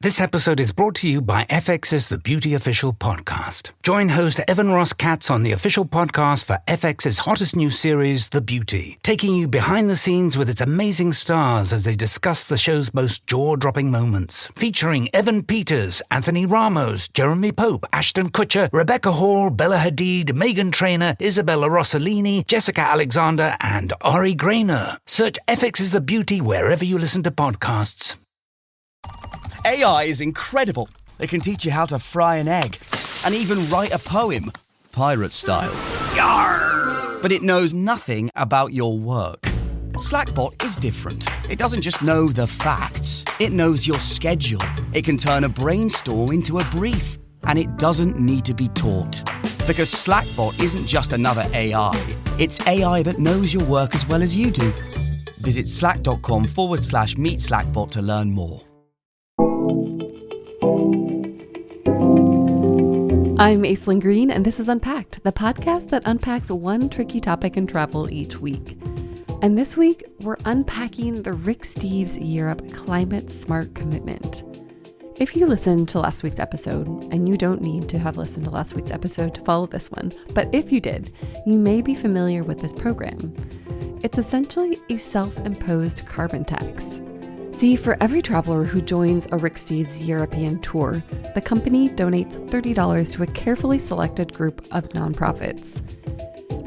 This episode is brought to you by FX's The Beauty Official Podcast. Join host Evan Ross Katz on the official podcast for FX's hottest new series, The Beauty, taking you behind the scenes with its amazing stars as they discuss the show's most jaw-dropping moments. Featuring Evan Peters, Anthony Ramos, Jeremy Pope, Ashton Kutcher, Rebecca Hall, Bella Hadid, Meghan Trainor, Isabella Rossellini, Jessica Alexander, and Ari Grainer. Search FX's The Beauty wherever you listen to podcasts. AI is incredible. It can teach you how to fry an egg and even write a poem, pirate style. Yarr! But it knows nothing about your work. Slackbot is different. It doesn't just know the facts. It knows your schedule. It can turn a brainstorm into a brief. And it doesn't need to be taught. Because Slackbot isn't just another AI. It's AI that knows your work as well as you do. Visit slack.com/meet Slackbot to learn more. I'm Aislinn Green, and this is Unpacked, the podcast that unpacks one tricky topic in travel each week. And this week, we're unpacking the Rick Steves Europe Climate Smart Commitment. If you listened to last week's episode, and you don't need to have listened to last week's episode to follow this one, but if you did, you may be familiar with this program. It's essentially a self-imposed carbon tax. See, for every traveler who joins a Rick Steves European tour, the company donates $30 to a carefully selected group of nonprofits.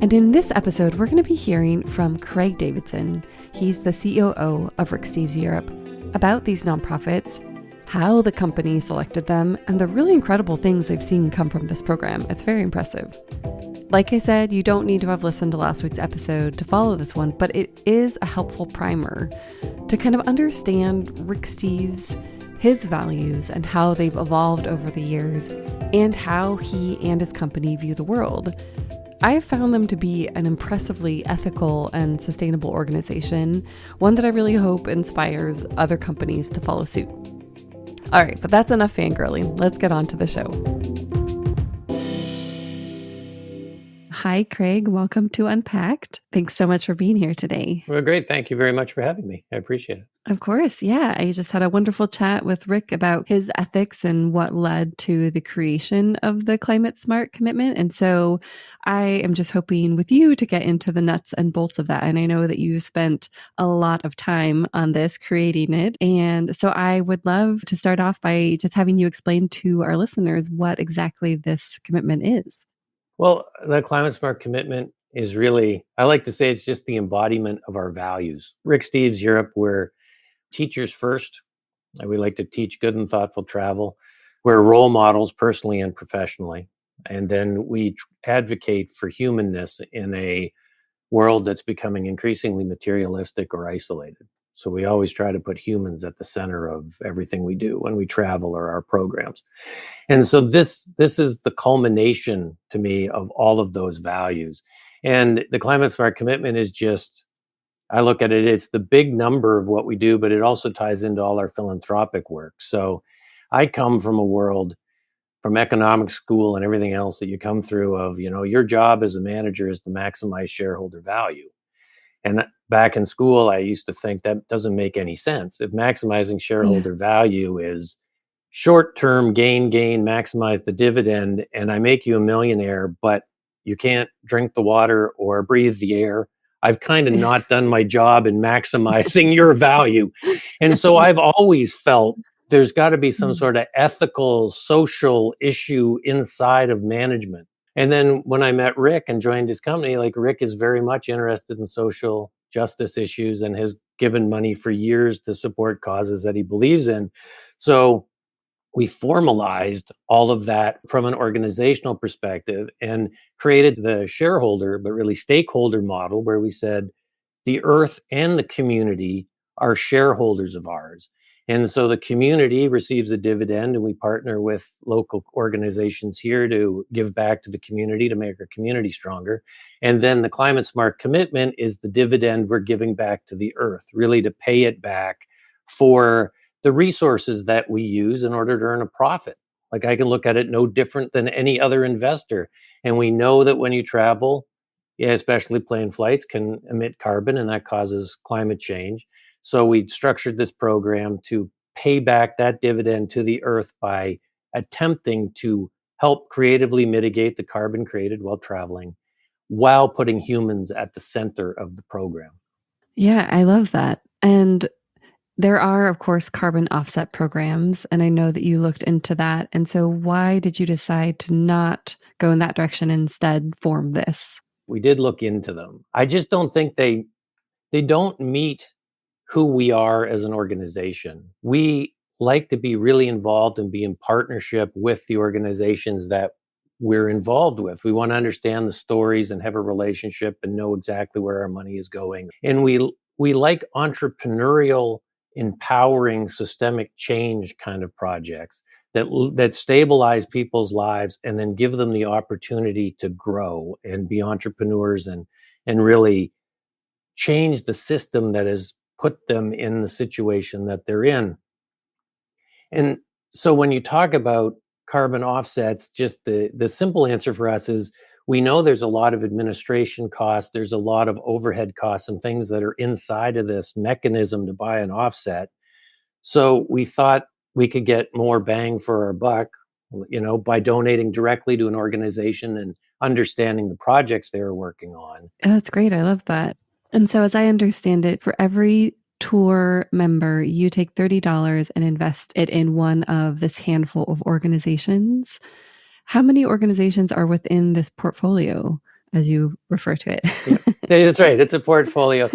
And in this episode, we're going to be hearing from Craig Davidson. He's the COO of Rick Steves Europe, about these nonprofits, how the company selected them, and the really incredible things they've seen come from this program. It's very impressive. Like I said, you don't need to have listened to last week's episode to follow this one, but it is a helpful primer to kind of understand Rick Steves, his values, and how they've evolved over the years, and how he and his company view the world. I've found them to be an impressively ethical and sustainable organization, one that I really hope inspires other companies to follow suit. All right, but that's enough fangirling. Let's get on to the show. Hi, Craig. Welcome to Unpacked. Thanks so much for being here today. Well, great. Thank you very much for having me. I appreciate it. Of course. Yeah. I just had a wonderful chat with Rick about his ethics and what led to the creation of the Climate Smart Commitment. And so I am just hoping with you to get into the nuts and bolts of that. And I know that you spent a lot of time on this, creating it. And so I would love to start off by just having you explain to our listeners what exactly this commitment is. Well, the Climate Smart Commitment is really, I like to say it's just the embodiment of our values. Rick Steves Europe, we're teachers first. We like to teach good and thoughtful travel. We're role models personally and professionally. And then we advocate for humanness in a world that's becoming increasingly materialistic or isolated. So we always try to put humans at the center of everything we do when we travel or our programs. And so this is the culmination to me of all of those values. And the Climate Smart Commitment is just, I look at it, it's the big number of what we do, but it also ties into all our philanthropic work. So I come from a world, from economic school and everything else that you come through of, your job as a manager is to maximize shareholder value. And back in school, I used to think that doesn't make any sense. If maximizing shareholder value is short-term gain, maximize the dividend, and I make you a millionaire, but you can't drink the water or breathe the air, I've kind of not done my job in maximizing your value. And so I've always felt there's got to be some sort of ethical, social issue inside of management. And then when I met Rick and joined his company, Rick is very much interested in social justice issues and has given money for years to support causes that he believes in. So we formalized all of that from an organizational perspective and created the shareholder, but really stakeholder model where we said the earth and the community are shareholders of ours. And so the community receives a dividend, and we partner with local organizations here to give back to the community to make our community stronger. And then the Climate Smart Commitment is the dividend we're giving back to the earth, really to pay it back for the resources that we use in order to earn a profit. I can look at it no different than any other investor. And we know that when you travel, especially plane flights, can emit carbon, and that causes climate change. So we structured this program to pay back that dividend to the earth by attempting to help creatively mitigate the carbon created while traveling, while putting humans at the center of the program. Yeah, I love that. And there are, of course, carbon offset programs, and I know that you looked into that. And so why did you decide to not go in that direction and instead form this? We did look into them. I just don't think they don't meet who we are as an organization. We like to be really involved and be in partnership with the organizations that we're involved with. We want to understand the stories and have a relationship and know exactly where our money is going. And we like entrepreneurial, empowering, systemic change kind of projects that stabilize people's lives and then give them the opportunity to grow and be entrepreneurs and really change the system that has put them in the situation that they're in. And so when you talk about carbon offsets, just the simple answer for us is we know there's a lot of administration costs, there's a lot of overhead costs and things that are inside of this mechanism to buy an offset. So we thought we could get more bang for our buck, by donating directly to an organization and understanding the projects they were working on. That's great. I love that. And so, as I understand it, for every tour member, you take $30 and invest it in one of this handful of organizations. How many organizations are within this portfolio, as you refer to it? Yeah, that's right. It's a portfolio.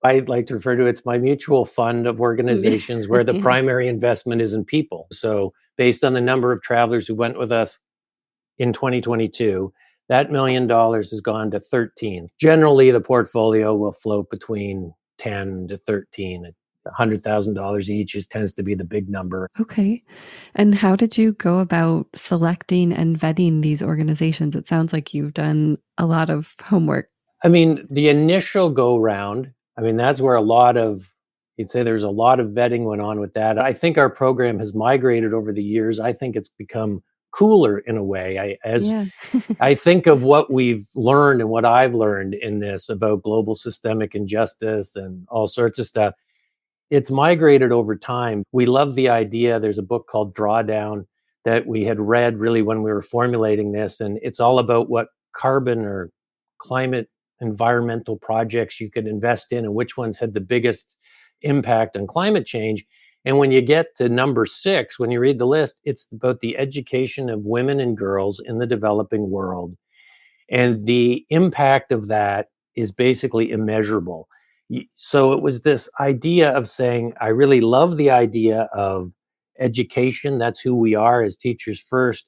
I like to refer to it's my mutual fund of organizations where the primary investment is in people. So based on the number of travelers who went with us in 2022, that $1 million has gone to 13. Generally, the portfolio will float between 10 to 13. $100,000 each tends to be the big number. Okay. And how did you go about selecting and vetting these organizations? It sounds like you've done a lot of homework. I mean, the initial go round, that's where you'd say there's a lot of vetting went on with that. I think our program has migrated over the years. I think it's become cooler in a way. I think of what we've learned and what I've learned in this about global systemic injustice and all sorts of stuff. It's migrated over time. We love the idea. There's a book called Drawdown that we had read really when we were formulating this. And it's all about what carbon or climate environmental projects you could invest in and which ones had the biggest impact on climate change. And when you get to number 6, when you read the list, it's about the education of women and girls in the developing world. And the impact of that is basically immeasurable. So it was this idea of saying, I really love the idea of education. That's who we are as teachers first.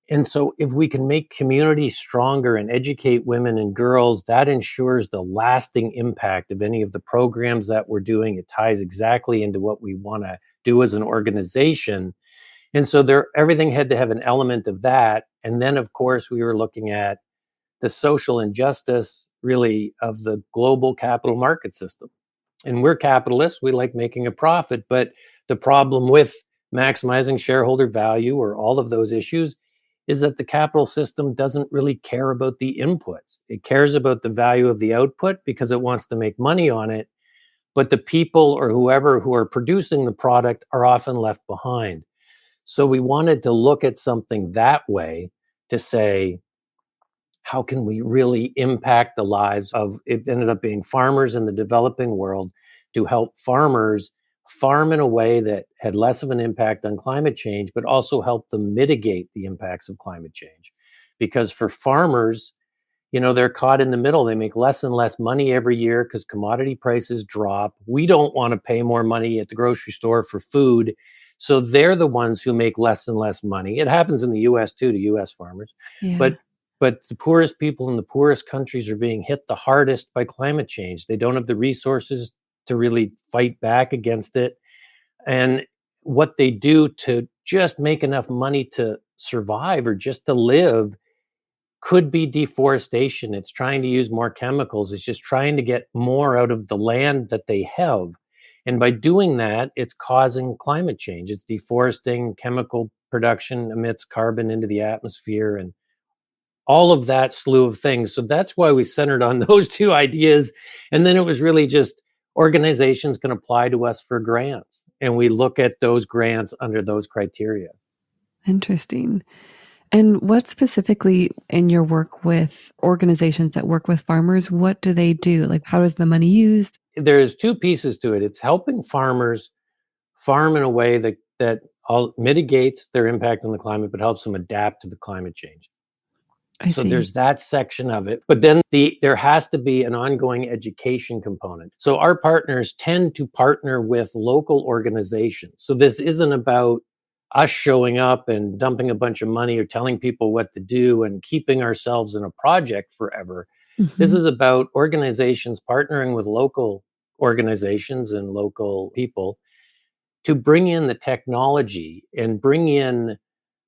And so if we can make communities stronger and educate women and girls, that ensures the lasting impact of any of the programs that we're doing. It ties exactly into what we want to do as an organization. And so everything had to have an element of that. And then, of course, we were looking at the social injustice, really, of the global capital market system. And we're capitalists. We like making a profit. But the problem with maximizing shareholder value or all of those issues is that the capital system doesn't really care about the inputs. It cares about the value of the output because it wants to make money on it. But the people or whoever who are producing the product are often left behind. So we wanted to look at something that way to say, how can we really impact the lives of, it ended up being farmers in the developing world, to help farmers farm in a way that had less of an impact on climate change, but also help them mitigate the impacts of climate change. Because for farmers, they're caught in the middle. They make less and less money every year because commodity prices drop. We don't want to pay more money at the grocery store for food. So they're the ones who make less and less money. It happens in the US too, to US farmers. Yeah. But the poorest people in the poorest countries are being hit the hardest by climate change. They don't have the resources to really fight back against it. And what they do to just make enough money to survive or just to live could be deforestation. It's trying to use more chemicals. It's just trying to get more out of the land that they have. And by doing that, it's causing climate change. It's deforesting, chemical production emits carbon into the atmosphere, and all of that slew of things. So that's why we centered on those two ideas. And then it was really just organizations can apply to us for grants. and we look at those grants under those criteria. Interesting. And what specifically in your work with organizations that work with farmers, what do they do? Like, how is the money used? There's two pieces to it. It's helping farmers farm in a way that mitigates their impact on the climate, but helps them adapt to the climate change. I So see. there's that section of it. But then there has to be an ongoing education component. So our partners tend to partner with local organizations. So this isn't about us showing up and dumping a bunch of money or telling people what to do and keeping ourselves in a project forever. This Mhm. is about organizations partnering with local organizations and local people to bring in the technology and bring in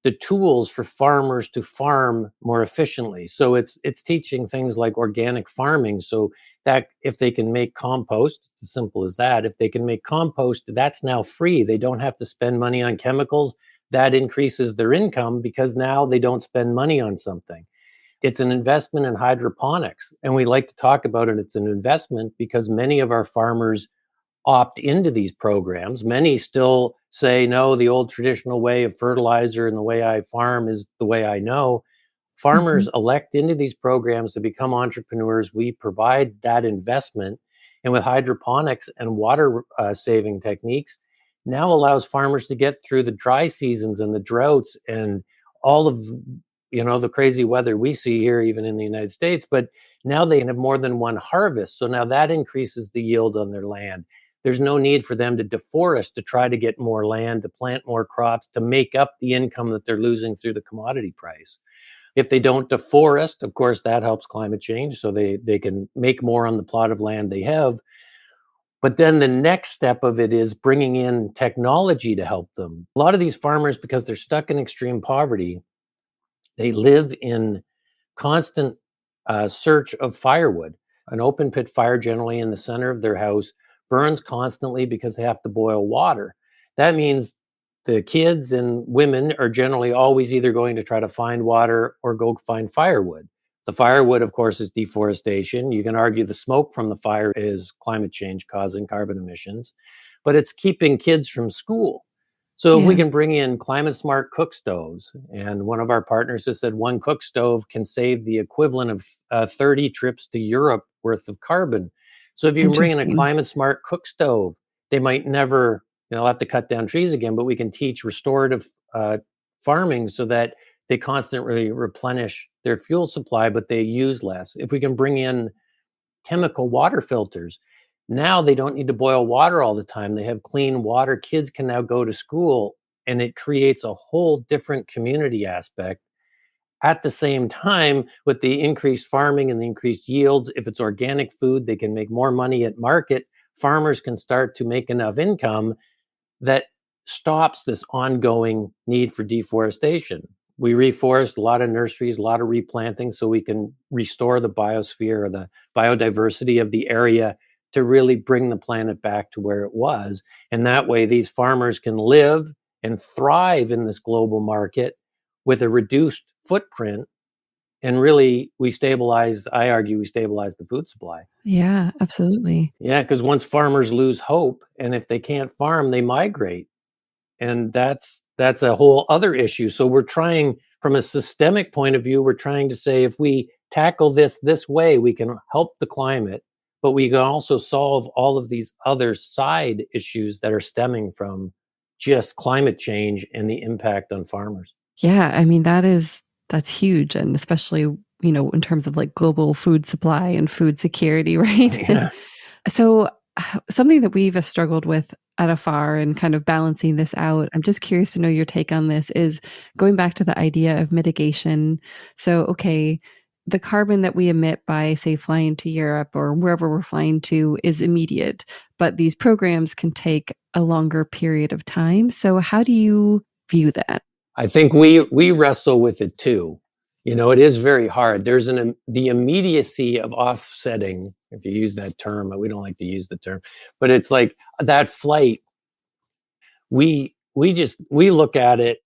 the tools for farmers to farm more efficiently. So it's teaching things like organic farming, so that if they can make compost, it's as simple as that. If they can make compost, that's now free. They don't have to spend money on chemicals. That increases their income because now they don't spend money on something. It's an investment in hydroponics, and we like to talk about it. It's an investment because many of our farmers opt into these programs. Many still say, no, the old traditional way of fertilizer and the way I farm is the way I know. Farmers Mhm. elect into these programs to become entrepreneurs. We provide that investment. And with hydroponics and water saving techniques, now allows farmers to get through the dry seasons and the droughts and all of the crazy weather we see here, even in the United States. But now they can have more than one harvest. So now that increases the yield on their land. There's no need for them to deforest to try to get more land, to plant more crops, to make up the income that they're losing through the commodity price. If they don't deforest, of course, that helps climate change. So they can make more on the plot of land they have. But then the next step of it is bringing in technology to help them. A lot of these farmers, because they're stuck in extreme poverty, they live in constant search of firewood. An open pit fire, generally in the center of their house, burns constantly because they have to boil water. That means the kids and women are generally always either going to try to find water or go find firewood. The firewood, of course, is deforestation. You can argue the smoke from the fire is climate change causing carbon emissions, but it's keeping kids from school. So if we Yeah. can bring in climate smart cook stoves, and one of our partners has said one cook stove can save the equivalent of 30 trips to Europe worth of carbon. So if you can bring in a Interesting. climate smart cook stove, they might never, have to cut down trees again, but we can teach restorative farming so that they constantly replenish their fuel supply, but they use less. If we can bring in chemical water filters. Now they don't need to boil water all the time. They have clean water. Kids can now go to school, and it creates a whole different community aspect. At the same time, with the increased farming and the increased yields, if it's organic food, they can make more money at market. Farmers can start to make enough income that stops this ongoing need for deforestation. We reforest a lot of nurseries, a lot of replanting, so we can restore the biosphere or the biodiversity of the area to really bring the planet back to where it was. And that way, these farmers can live and thrive in this global market with a reduced footprint. And really, I argue, we stabilize the food supply. Yeah, absolutely. Yeah, because once farmers lose hope, and if they can't farm, they migrate. And that's a whole other issue. So we're trying, from a systemic point of view, we're trying to say if we tackle this way, we can help the climate, but we can also solve all of these other side issues that are stemming from just climate change and the impact on farmers. Yeah, I mean, that's huge, and especially, in terms of like global food supply and food security, right? Yeah. So, something that we've struggled with at AFAR and kind of balancing this out, I'm just curious to know your take on this, is going back to the idea of mitigation. So, okay, the carbon that we emit by, say, flying to Europe or wherever we're flying to is immediate, but these programs can take a longer period of time. So, how do you view that? I think we wrestle with it too. It is very hard. There's the immediacy of offsetting, if you use that term. We don't like to use the term, but it's like that flight. We look at it,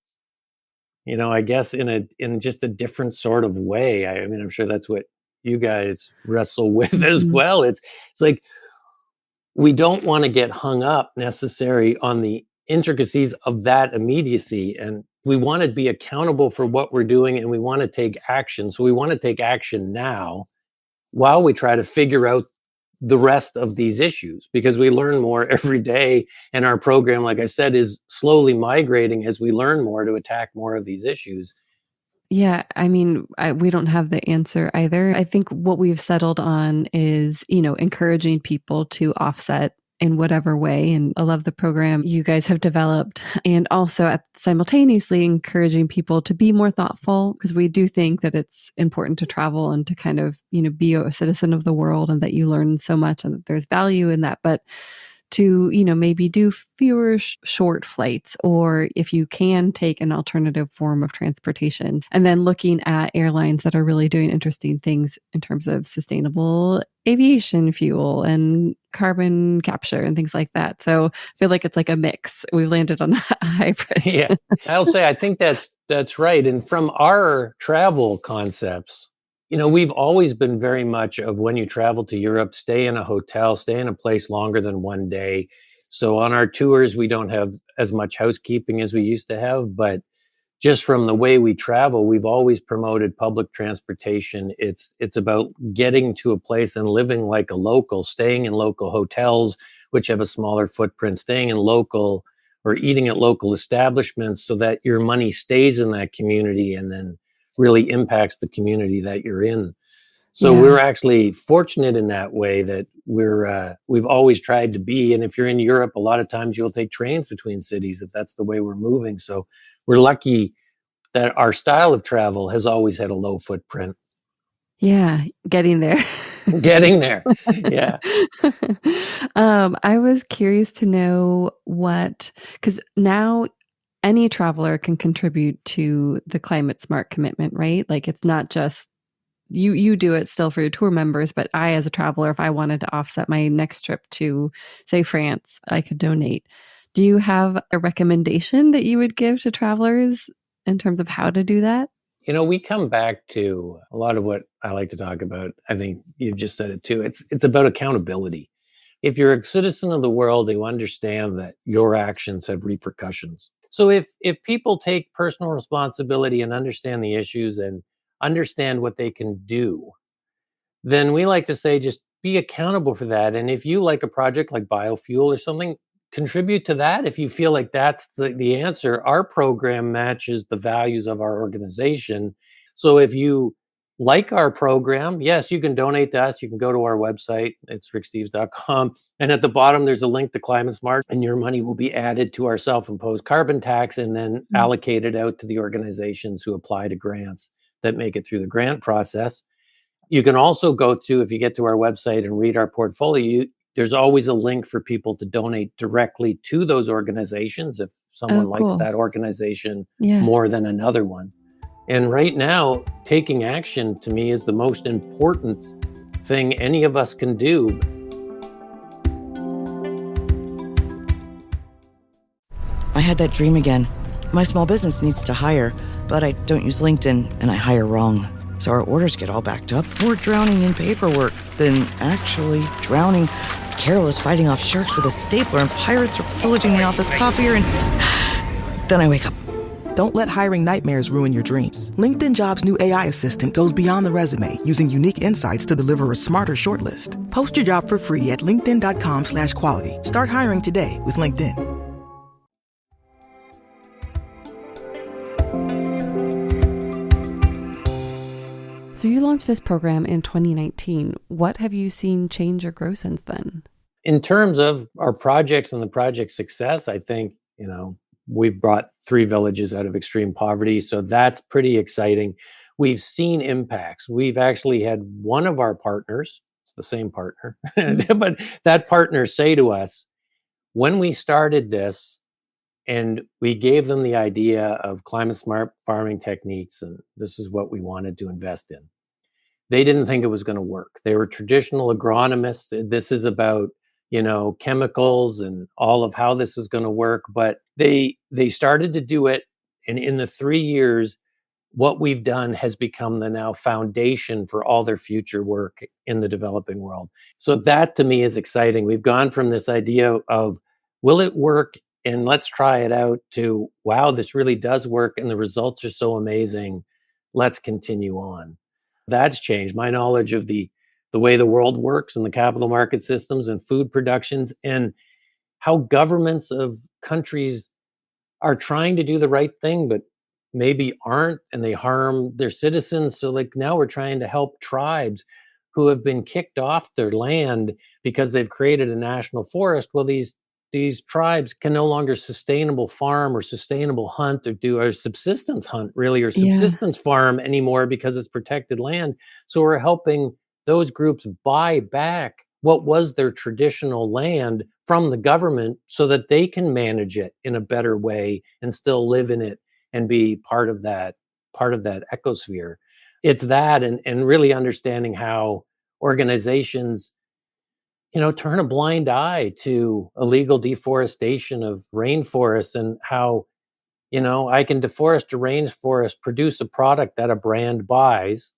I guess in just a different sort of way. I mean, I'm sure that's what you guys wrestle with as Mhm. well. It's like we don't want to get hung up necessarily on the intricacies of that immediacy. And we want to be accountable for what we're doing, and we want to take action. So we want to take action now while we try to figure out the rest of these issues, because we learn more every day. And our program, like I said, is slowly migrating as we learn more to attack more of these issues. Yeah, I mean, we don't have the answer either. I think what we've settled on is, encouraging people to offset in whatever way. And I love the program you guys have developed. And also simultaneously encouraging people to be more thoughtful, because we do think that it's important to travel and to kind of, be a citizen of the world, and that you learn so much and that there's value in that. But to, maybe do fewer short flights, or if you can take an alternative form of transportation, and then looking at airlines that are really doing interesting things in terms of sustainable aviation fuel and carbon capture and things like that. So I feel like it's like a mix. We've landed on a hybrid. Yeah, I'll say I think that's right. And from our travel concepts, we've always been very much of, when you travel to Europe, stay in a hotel, stay in a place longer than one day. So on our tours, we don't have as much housekeeping as we used to have, but just from the way we travel, we've always promoted public transportation. It's about getting to a place and living like a local, staying in local hotels, which have a smaller footprint, staying in local or eating at local establishments, so that your money stays in that community and then really impacts the community that you're in. So Yeah. we're actually fortunate in that way, that we've always tried to be. And if you're in Europe, a lot of times you'll take trains between cities if that's the way we're moving. So we're lucky that our style of travel has always had a low footprint. Yeah, getting there. Getting there. Yeah. I was curious to know because now any traveler can contribute to the climate smart commitment, right? Like, it's not just you do it still for your tour members, but I, as a traveler, if I wanted to offset my next trip to, say, France, I could donate. Do you have a recommendation that you would give to travelers in terms of how to do that? We come back to a lot of what I like to talk about. I think you've just said it too. It's about accountability. If you're a citizen of the world, you understand that your actions have repercussions. So if people take personal responsibility and understand the issues and understand what they can do, then we like to say, just be accountable for that. And if you like a project like biofuel or something, contribute to that. If you feel like that's the answer, our program matches the values of our organization. So if you like our program, yes, you can donate to us. You can go to our website. It's ricksteves.com. And at the bottom, there's a link to Climate Smart, and your money will be added to our self-imposed carbon tax and then allocated out to the organizations who apply to grants that make it through the grant process. You can also go to, if you get to our website and read our portfolio, there's always a link for people to donate directly to those organizations if someone likes cool. that organization Yeah. more than another one. And right now, taking action to me is the most important thing any of us can do. I had that dream again. My small business needs to hire, but I don't use LinkedIn, and I hire wrong. So our orders get all backed up. We're drowning in paperwork, then actually drowning. Carol is fighting off sharks with a stapler, and pirates are pillaging the office copier, and then I wake up. Don't let hiring nightmares ruin your dreams. LinkedIn Jobs' new AI assistant goes beyond the resume, using unique insights to deliver a smarter shortlist. Post your job for free at linkedin.com/quality. Start hiring today with LinkedIn. So you launched this program in 2019. What have you seen change or grow since then? In terms of our projects and the project success, I think, we've brought 3 villages out of extreme poverty. So that's pretty exciting. We've seen impacts. We've actually had one of our partners, it's the same partner, but that partner say to us, when we started this and we gave them the idea of climate smart farming techniques, and this is what we wanted to invest in, they didn't think it was going to work. They were traditional agronomists. This is about, chemicals and all of how this was going to work. But they started to do it. And in the 3 years, what we've done has become the now foundation for all their future work in the developing world. So that to me is exciting. We've gone from this idea of, will it work? And let's try it out, to, wow, this really does work and the results are so amazing. Let's continue on. That's changed my knowledge of the way the world works and the capital market systems and food productions, and how governments of countries are trying to do the right thing, but maybe aren't, and they harm their citizens. So like now we're trying to help tribes who have been kicked off their land because they've created a national forest. Well, these tribes can no longer sustainable farm or sustainable hunt or do a subsistence hunt really, or Yeah. subsistence farm anymore because it's protected land. So we're helping those groups buy back what was their traditional land from the government so that they can manage it in a better way and still live in it and be part of that ecosphere. It's that, and really understanding how organizations, turn a blind eye to illegal deforestation of rainforests, and how, I can deforest a rainforest, produce a product that a brand buys,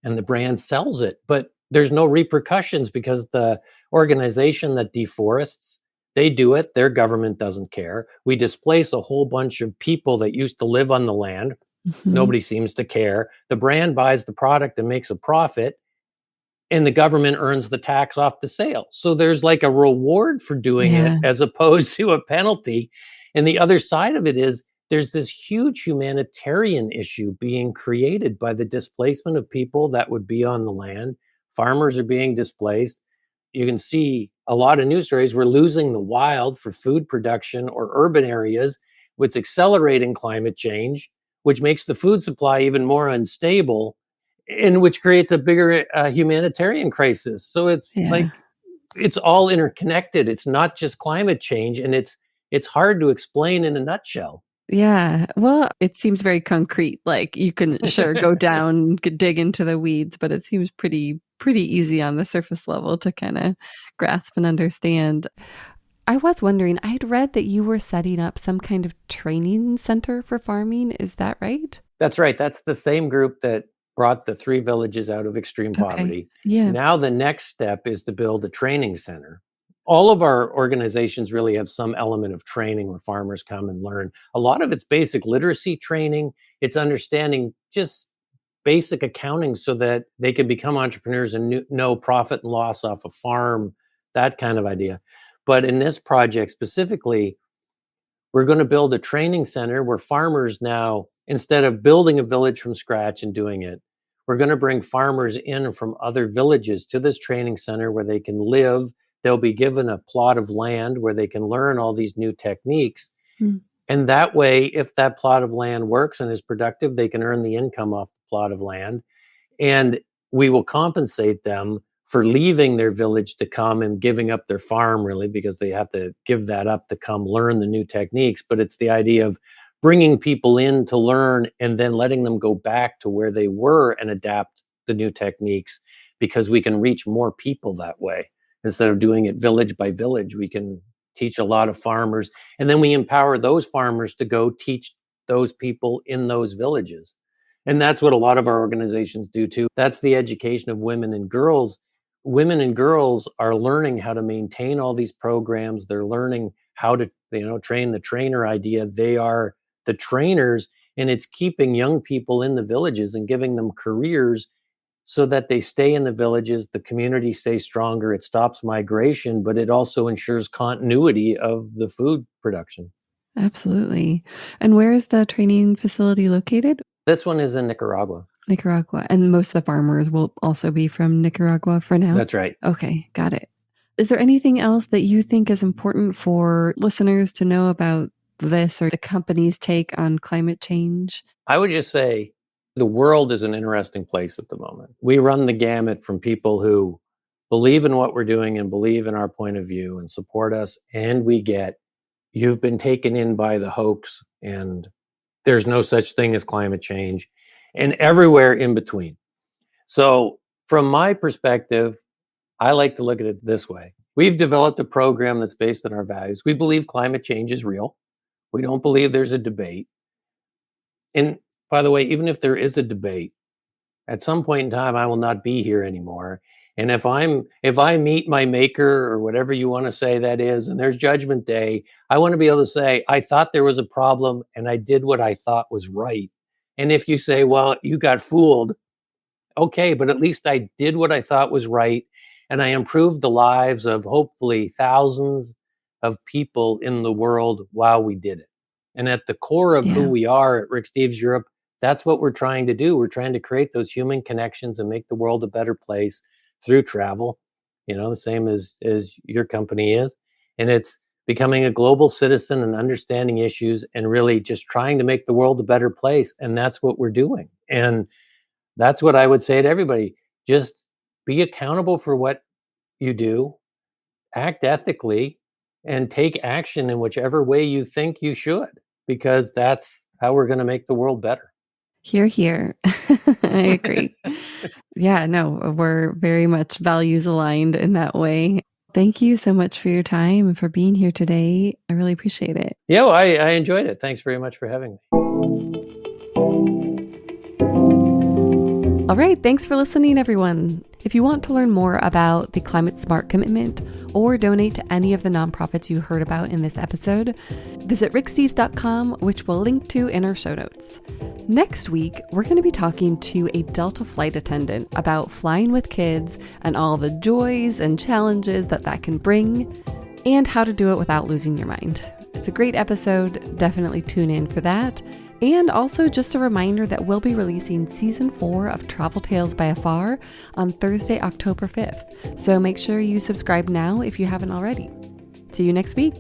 and the brand sells it, but there's no repercussions because the organization that deforests, they do it, their government doesn't care. We displace a whole bunch of people that used to live on the land. Mhm. Nobody seems to care. The brand buys the product and makes a profit, and the government earns the tax off the sale. So there's like a reward for doing it Yeah. as opposed to a penalty. And the other side of it is, there's this huge humanitarian issue being created by the displacement of people that would be on the land. Farmers are being displaced. You can see a lot of news stories. We're losing the wild for food production or urban areas, which accelerating climate change, which makes the food supply even more unstable, and which creates a bigger humanitarian crisis. So it's Yeah. like, it's all interconnected. It's not just climate change, and it's hard to explain in a nutshell. Yeah. Well, it seems very concrete. Like you can sure go down, dig into the weeds, but it seems pretty easy on the surface level to kind of grasp and understand. I was wondering, I had read that you were setting up some kind of training center for farming. Is that right? That's right. That's the same group that brought the 3 villages out of extreme Okay. poverty. Yeah. Now the next step is to build a training center. All of our organizations really have some element of training where farmers come and learn. A lot of it's basic literacy training. It's understanding just basic accounting so that they can become entrepreneurs and know profit and loss off a farm, that kind of idea. But in this project specifically, we're going to build a training center where farmers now, instead of building a village from scratch and doing it, we're going to bring farmers in from other villages to this training center where they can live. They'll be given a plot of land where they can learn all these new techniques. Hmm. And that way, if that plot of land works and is productive, they can earn the income off the plot of land. And we will compensate them for leaving their village to come and giving up their farm, really, because they have to give that up to come learn the new techniques. But it's the idea of bringing people in to learn and then letting them go back to where they were and adapt the new techniques, because we can reach more people that way. Instead of doing it village by village, we can teach a lot of farmers, and then we empower those farmers to go teach those people in those villages. And that's what a lot of our organizations do too. That's the education of women and girls. Women and girls are learning how to maintain all these programs. They're learning how to, train the trainer idea. They are the trainers, and it's keeping young people in the villages and giving them careers so that they stay in the villages, the community stays stronger, it stops migration, but it also ensures continuity of the food production. Absolutely. And where is the training facility located? This one is in Nicaragua. Nicaragua. And most of the farmers will also be from Nicaragua for now? That's right. Okay, got it. Is there anything else that you think is important for listeners to know about this or the company's take on climate change? I would just say the world is an interesting place at the moment. We run the gamut from people who believe in what we're doing and believe in our point of view and support us, and we get, you've been taken in by the hoax and there's no such thing as climate change, and everywhere in between. So from my perspective, I like to look at it this way. We've developed a program that's based on our values. We believe climate change is real. We don't believe there's a debate. And By the way, even if there is a debate, at some point in time, I will not be here anymore. And if I meet my maker or whatever you want to say that is, and there's judgment day, I want to be able to say, I thought there was a problem and I did what I thought was right. And if you say, well, you got fooled, okay, but at least I did what I thought was right. And I improved the lives of hopefully thousands of people in the world while we did it. And at the core of who we are at Rick Steves Europe, that's what we're trying to do. We're trying to create those human connections and make the world a better place through travel, the same as your company is. And it's becoming a global citizen and understanding issues and really just trying to make the world a better place. And that's what we're doing. And that's what I would say to everybody. Just be accountable for what you do, act ethically, and take action in whichever way you think you should, because that's how we're going to make the world better. Hear, hear. I agree. Yeah, no, we're very much values aligned in that way. Thank you so much for your time and for being here today. I really appreciate it. Yeah, well, I enjoyed it. Thanks very much for having me. All right, thanks for listening, everyone. If you want to learn more about the Climate Smart Commitment or donate to any of the nonprofits you heard about in this episode, visit ricksteves.com, which we'll link to in our show notes. Next week, we're going to be talking to a Delta flight attendant about flying with kids and all the joys and challenges that can bring, and how to do it without losing your mind. It's a great episode. Definitely tune in for that. And also just a reminder that we'll be releasing season 4 of Travel Tales by Afar on Thursday, October 5th. So make sure you subscribe now if you haven't already. See you next week.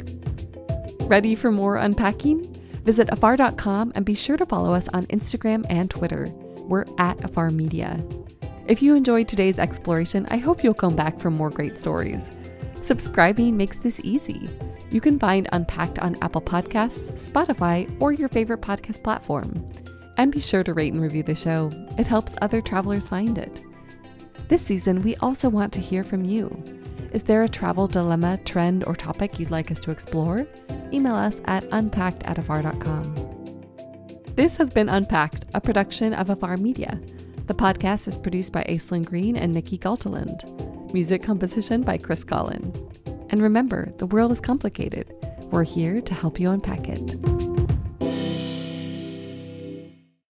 Ready for more unpacking? Visit afar.com and be sure to follow us on Instagram and Twitter. We're at Afar Media. If you enjoyed today's exploration, I hope you'll come back for more great stories. Subscribing makes this easy. You can find Unpacked on Apple Podcasts, Spotify, or your favorite podcast platform. And be sure to rate and review the show. It helps other travelers find it. This season, we also want to hear from you. Is there a travel dilemma, trend, or topic you'd like us to explore? Email us at unpackedafar.com. This has been Unpacked, a production of Afar Media. The podcast is produced by Aislinn Green and Nikki Galteland. Music composition by Chris Collin. And remember, the world is complicated. We're here to help you unpack it.